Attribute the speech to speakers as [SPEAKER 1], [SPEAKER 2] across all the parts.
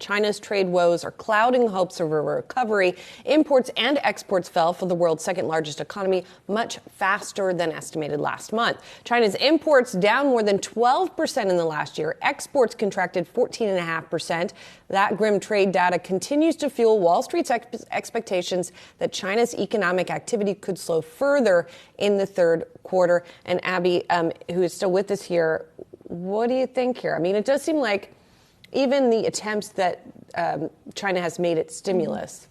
[SPEAKER 1] China's trade woes are clouding hopes of a recovery. Imports and exports fell for the world's second largest economy much faster than estimated last month. China's imports down more than 12% in the last year. Exports contracted 14.5%. That grim trade data continues to fuel Wall Street's expectations that China's economic activity could slow further in the third quarter. And Abby, who is still with us here, what do you think here? I mean, it does seem like even the attempts that China has made at stimulus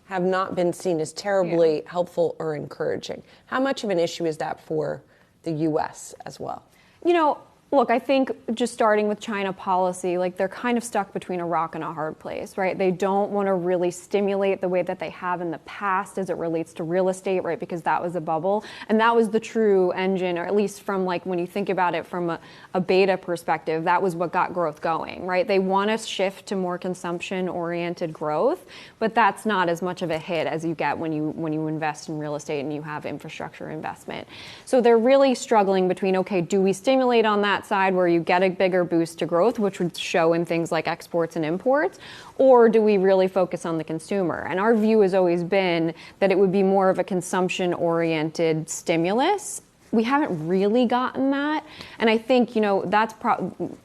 [SPEAKER 1] have not been seen as terribly helpful or encouraging. How much of an issue is that for the U.S. as well?
[SPEAKER 2] You know, look, I think just starting with China policy, like they're kind of stuck between a rock and a hard place, right? They don't want to really stimulate the way that they have in the past as it relates to real estate, right? Because that was a bubble. And that was the true engine, or at least from like when you think about it from a beta perspective, that was what got growth going, right? They want to shift to more consumption-oriented growth, but that's not as much of a hit as you get when you invest in real estate and you have infrastructure investment. So they're really struggling between, okay, do we stimulate on that side where you get a bigger boost to growth, which would show in things like exports and imports, or do we really focus on the consumer? And our view has always been that it would be more of a consumption-oriented stimulus. We haven't really gotten that. And I think, you know, that's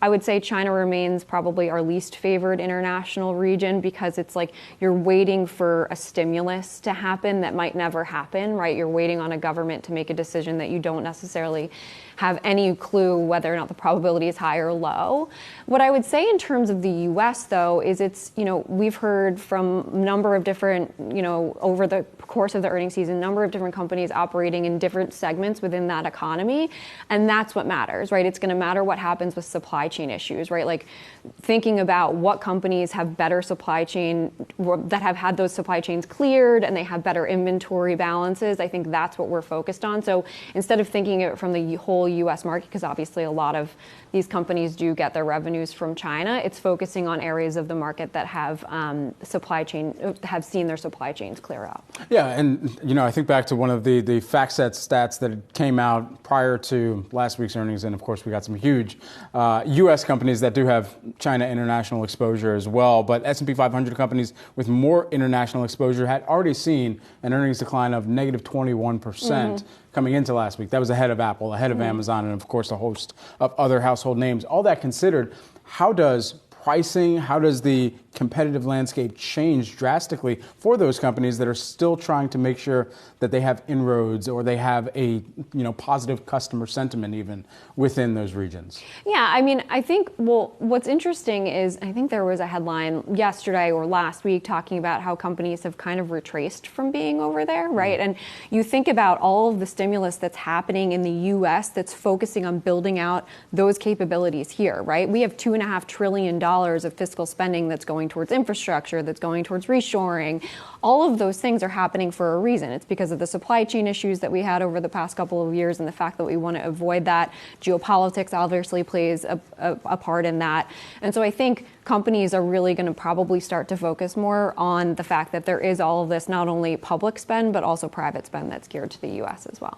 [SPEAKER 2] I would say China remains probably our least favored international region because it's like you're waiting for a stimulus to happen that might never happen, right? You're waiting on a government to make a decision that you don't necessarily have any clue whether or not the probability is high or low. What I would say in terms of the U.S., though, is it's, you know, we've heard from a number of different, you know, over the course of the earnings season, a number of different companies operating in different segments within that economy. And that's what matters, right? It's going to matter what happens with supply chain issues, right? Like thinking about what companies have better supply chain, that have had those supply chains cleared and they have better inventory balances. I think that's what we're focused on. So instead of thinking of it from the whole U.S. market, because obviously a lot of these companies do get their revenues from China, it's focusing on areas of the market that have have seen their supply chains clear out.
[SPEAKER 3] Yeah, and you know, I think back to one of the FactSet stats that came out prior to last week's earnings, and of course we got some huge U.S. companies that do have China international exposure as well. But S&P 500 companies with more international exposure had already seen an earnings decline of negative 21%. Coming into last week. That was ahead of Apple, ahead of Amazon, and of course a host of other household names. All that considered, how does pricing, how does the competitive landscape change drastically for those companies that are still trying to make sure that they have inroads or they have a, you know, positive customer sentiment even within those regions? Yeah,
[SPEAKER 2] I mean, I think, well, what's interesting is I think there was a headline yesterday or last week talking about how companies have kind of retraced from being over there, right? And you think about all of the stimulus that's happening in the U.S. that's focusing on building out those capabilities here, right? We have $2.5 trillion of fiscal spending that's going towards infrastructure, that's going towards reshoring. All of those things are happening for a reason. It's because of the supply chain issues that we had over the past couple of years and the fact that we want to avoid that. Geopolitics obviously plays a part in that. And so I think companies are really going to probably start to focus more on the fact that there is all of this, not only public spend, but also private spend that's geared to the U.S. as well.